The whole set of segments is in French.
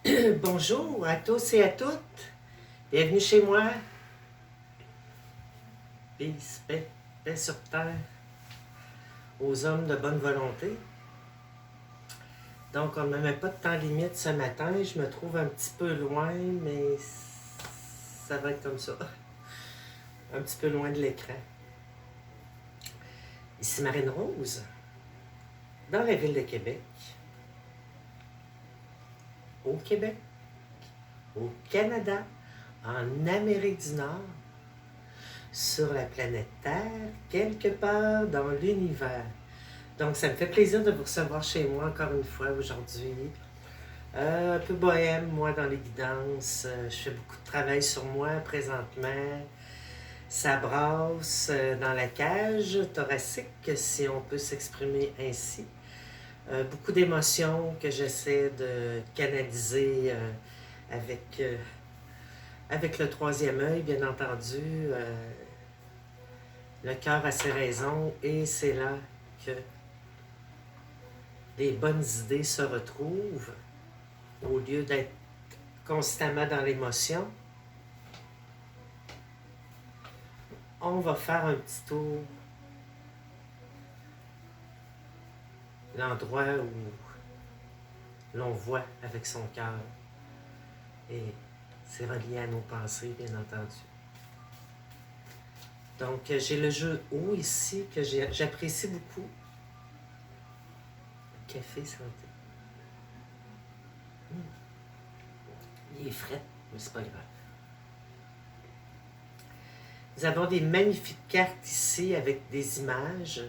Bonjour à tous et à toutes. Bienvenue chez moi. Peace, paix, paix sur terre aux hommes de bonne volonté. Donc, on ne me met pas de temps limite ce matin. Je me trouve un petit peu loin, mais ça va être comme ça. Un petit peu loin de l'écran. Ici Marine Rose, dans la ville de Québec. Au Québec, au Canada, en Amérique du Nord, sur la planète Terre, quelque part dans l'univers. Donc, ça me fait plaisir de vous recevoir chez moi encore une fois aujourd'hui. Un peu bohème, moi, dans les guidances. Je fais beaucoup de travail sur moi présentement. Ça brasse dans la cage thoracique, si on peut s'exprimer ainsi. Beaucoup d'émotions que j'essaie de canaliser avec le troisième œil, bien entendu. Le cœur a ses raisons et c'est là que les bonnes idées se retrouvent au lieu d'être constamment dans l'émotion. On va faire un petit tour. L'endroit où l'on voit avec son cœur. Et c'est relié à nos pensées, bien entendu. Donc, j'ai le jeu haut ici que j'apprécie beaucoup. Café santé. Il est frais, mais c'est pas grave. Nous avons des magnifiques cartes ici avec des images.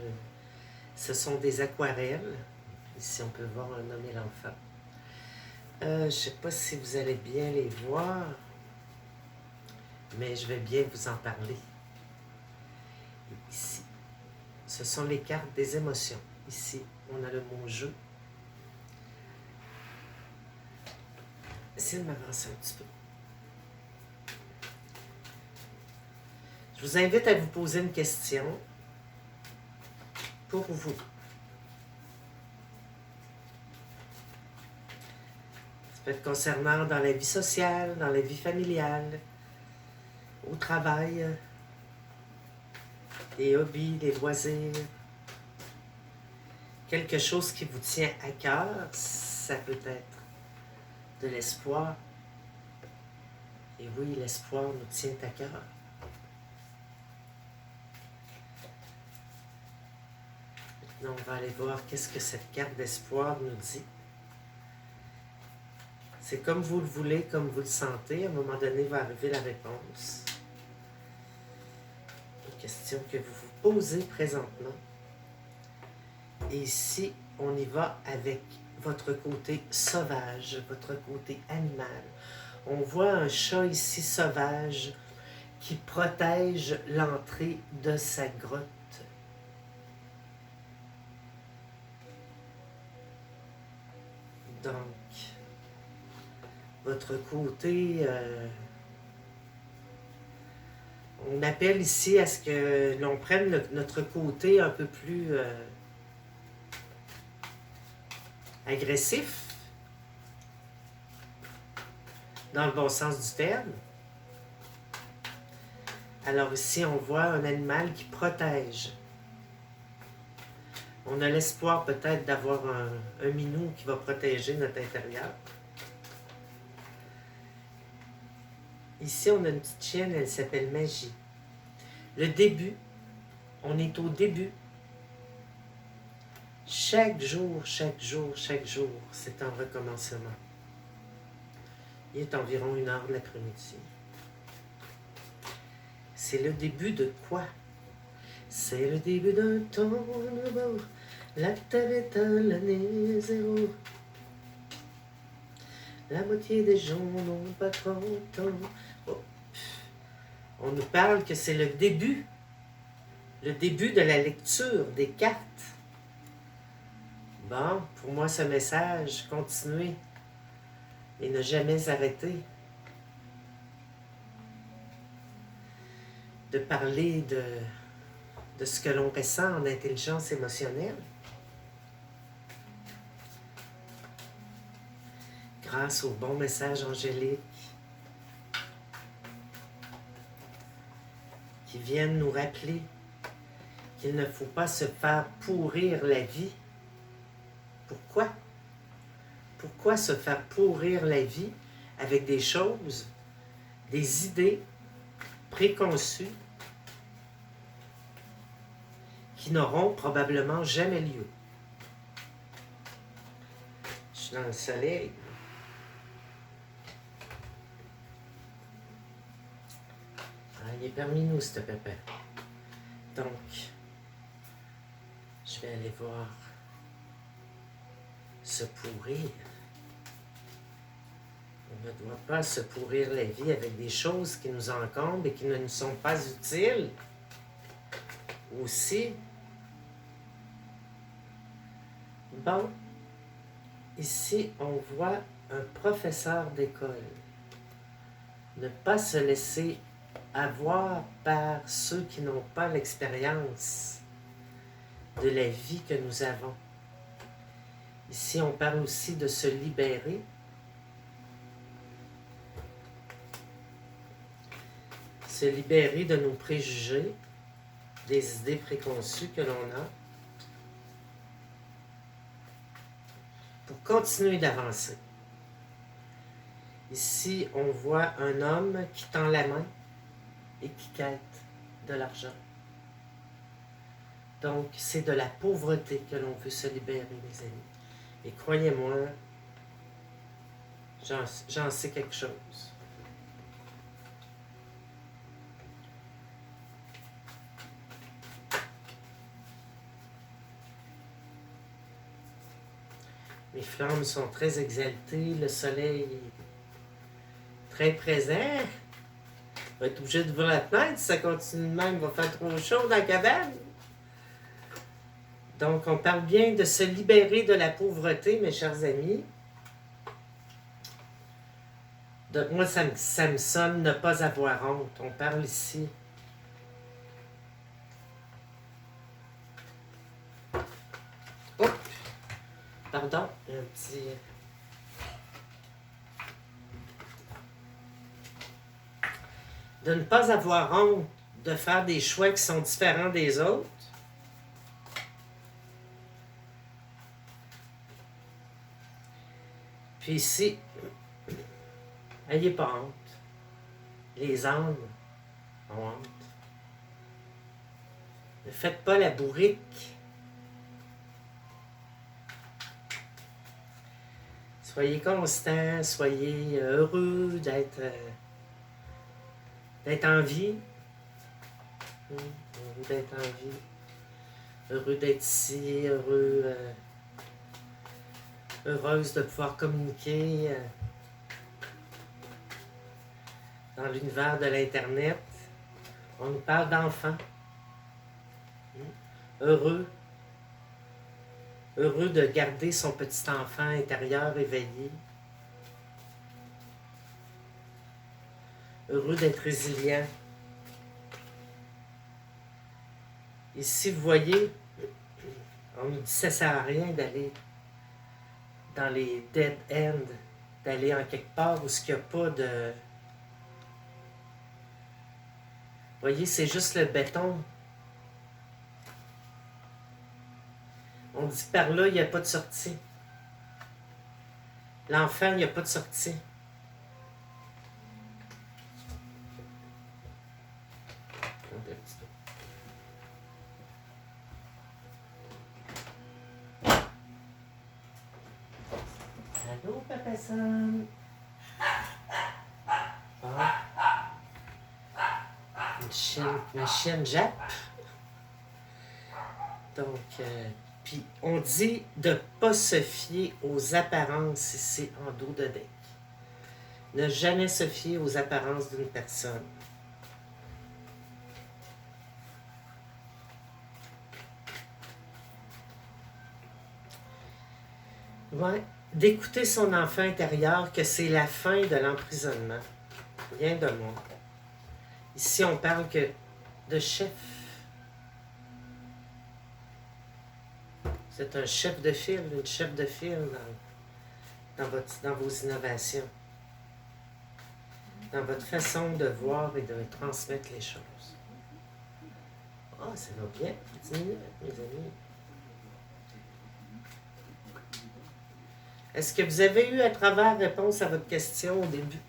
Ce sont des aquarelles. Ici, on peut voir un homme et l'enfant. Je ne sais pas si vous allez bien les voir, mais je vais bien vous en parler. Ici, ce sont les cartes des émotions. Ici, on a le mot « jeu ». Essayez de m'avancer un petit peu. Je vous invite à vous poser une question pour vous. Ça peut être concernant dans la vie sociale, dans la vie familiale, au travail, les hobbies, les loisirs. Quelque chose qui vous tient à cœur, ça peut être de l'espoir. Et oui, l'espoir nous tient à cœur. Maintenant, on va aller voir qu'est-ce que cette carte d'espoir nous dit. C'est comme vous le voulez, comme vous le sentez. À un moment donné, va arriver la réponse. Une question que vous vous posez présentement. Et ici, on y va avec votre côté sauvage, votre côté animal. On voit un chat ici sauvage qui protège l'entrée de sa grotte. Donc, votre côté, on appelle ici à ce que l'on prenne notre côté un peu plus agressif, dans le bon sens du terme. Alors ici, on voit un animal qui protège. On a l'espoir peut-être d'avoir un minou qui va protéger notre intérieur. Ici, on a une petite chienne, elle s'appelle Magie. Le début, on est au début. Chaque jour, chaque jour, chaque jour, c'est un recommencement. Il est environ 1h de l'après-midi. C'est le début de quoi? C'est le début d'un temps nouveau. La terre est à l'année zéro. La moitié des gens n'ont pas 30 ans. Oh. On nous parle que c'est le début de la lecture des cartes. Bon, pour moi, ce message, continuez et ne jamais arrêter de parler de ce que l'on ressent en intelligence émotionnelle. grâce au bon message angélique qui viennent nous rappeler qu'il ne faut pas se faire pourrir la vie. Pourquoi? Pourquoi se faire pourrir la vie avec des choses, des idées préconçues qui n'auront probablement jamais lieu? Je suis dans le soleil. Ah, il est parmi nous, ce pépin. Donc, je vais aller voir se pourrir. On ne doit pas se pourrir la vie avec des choses qui nous encombrent et qui ne nous sont pas utiles. Aussi, bon, ici, on voit un professeur d'école. Ne pas se laisser avoir par ceux qui n'ont pas l'expérience de la vie que nous avons. Ici, on parle aussi de se libérer. Se libérer de nos préjugés, des idées préconçues que l'on a, pour continuer d'avancer. Ici, on voit un homme qui tend la main et qui quête de l'argent. Donc, c'est de la pauvreté que l'on veut se libérer, mes amis. Et croyez-moi, j'en sais quelque chose. Mes flammes sont très exaltées, le soleil est très présent. On va être obligé d'ouvrir la fenêtre, si ça continue de même, il va faire trop chaud dans la cabane. Donc, on parle bien de se libérer de la pauvreté, mes chers amis. Donc, moi, ça me sonne ne pas avoir honte. On parle ici. Oh! Pardon, un petit... De ne pas avoir honte de faire des choix qui sont différents des autres. Puis ici, n'ayez pas honte. Les âmes ont honte. Ne faites pas la bourrique. Soyez constants, soyez heureux d'être en vie. Heureux d'être en vie. Heureux d'être ici, heureuse de pouvoir communiquer dans l'univers de l'Internet. On nous parle d'enfants. Heureux de garder son petit enfant intérieur éveillé. Heureux d'être résilient. Ici, vous voyez, on nous dit que ça ne sert à rien d'aller dans les dead ends, d'aller en quelque part où il n'y a pas de... Vous voyez, c'est juste le béton. On dit que par là, il n'y a pas de sortie. L'enfant, il n'y a pas de sortie. Allô, Papa Sam? Ah. Ma chienne jappe. Donc, puis on dit de ne pas se fier aux apparences ici en dos de deck. Ne jamais se fier aux apparences d'une personne. Ouais, d'écouter son enfant intérieur que c'est la fin de l'emprisonnement. Rien de moins. Ici, on parle que de chef. C'est un chef de file, une chef de file dans vos innovations, dans votre façon de voir et de transmettre les choses. Ah, ça va bien. 10 minutes, mes amis. Est-ce que vous avez eu à travers réponse à votre question au début?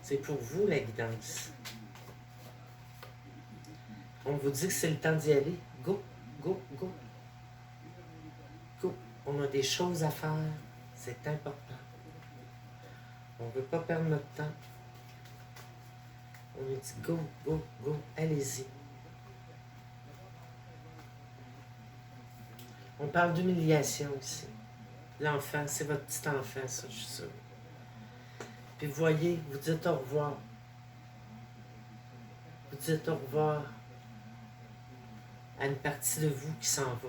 C'est pour vous la guidance. On vous dit que c'est le temps d'y aller. Go, go, go. Go. On a des choses à faire. C'est important. On ne veut pas perdre notre temps. On nous dit go, go, go. Allez-y. On parle d'humiliation aussi. L'enfant, c'est votre petit enfant, ça, je suis sûre. Puis vous voyez, vous dites au revoir. Vous dites au revoir à une partie de vous qui s'en va.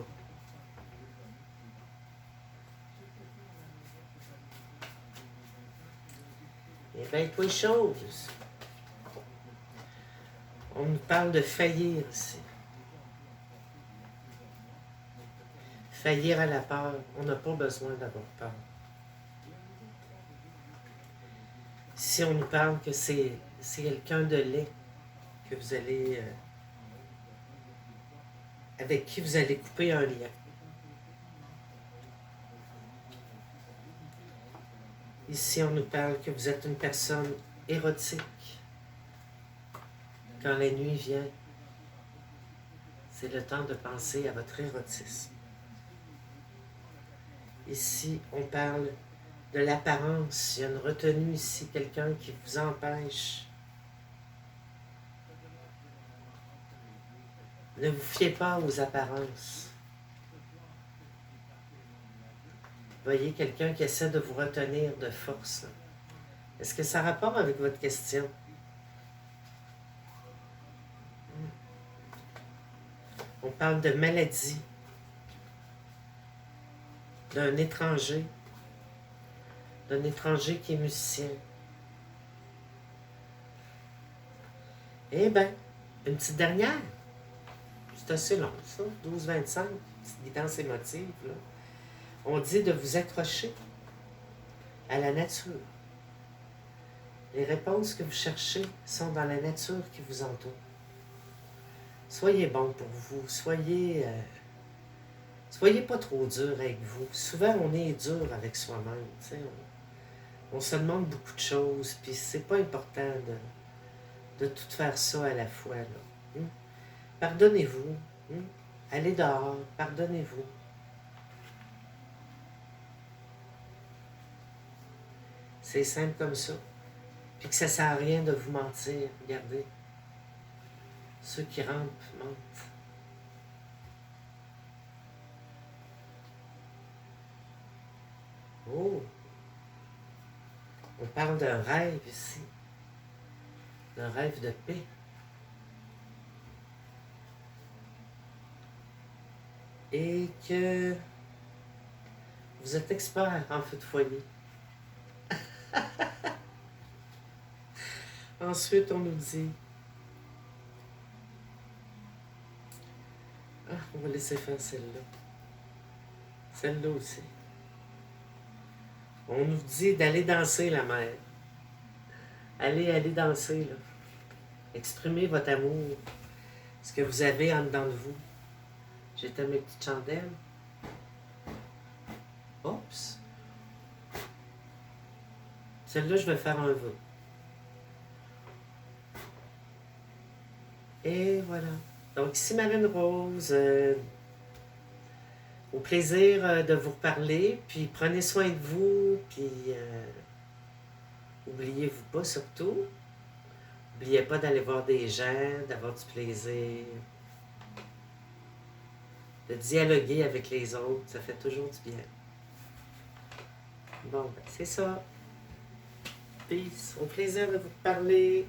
Et bien, quoi de choses. On nous parle de faillir ici. Faillir à la peur, on n'a pas besoin d'avoir peur. Si on nous parle que c'est quelqu'un de laid que vous allez, avec qui vous allez couper un lien. Ici, on nous parle que vous êtes une personne érotique. Quand la nuit vient, c'est le temps de penser à votre érotisme. Ici, on parle de l'apparence. Il y a une retenue ici, quelqu'un qui vous empêche. Ne vous fiez pas aux apparences. Voyez quelqu'un qui essaie de vous retenir de force. Est-ce que ça a rapport avec votre question? On parle de maladie, d'un étranger qui est musicien. Eh bien, une petite dernière. C'est assez long, ça, 12-25, petite guidance émotive, là. On dit de vous accrocher à la nature. Les réponses que vous cherchez sont dans la nature qui vous entoure. Soyez bon pour vous, soyez pas trop dur avec vous. Souvent, on est dur avec soi-même. On se demande beaucoup de choses, puis c'est pas important de tout faire ça à la fois. Là. Pardonnez-vous. Allez dehors, pardonnez-vous. C'est simple comme ça. Puis que ça ne sert à rien de vous mentir. Regardez. Ceux qui rampent mentent. Oh! On parle d'un rêve ici. D'un rêve de paix. Et que vous êtes expert en feu de foyer. Ensuite, on nous dit... Ah, on va laisser faire celle-là. Celle-là aussi. On nous dit d'aller danser, la mère. Allez danser, là. Exprimez votre amour. Ce que vous avez en dedans de vous. J'éteins mes petites chandelles. Oups. Celle-là, je vais faire un vœu. Et voilà. Donc, ici Marine Rose. Au plaisir de vous reparler. Puis, prenez soin de vous. Puis, oubliez-vous pas surtout. N'oubliez pas d'aller voir des gens, d'avoir du plaisir. De dialoguer avec les autres. Ça fait toujours du bien. Bon, ben, c'est ça. Peace. Au plaisir de vous parler.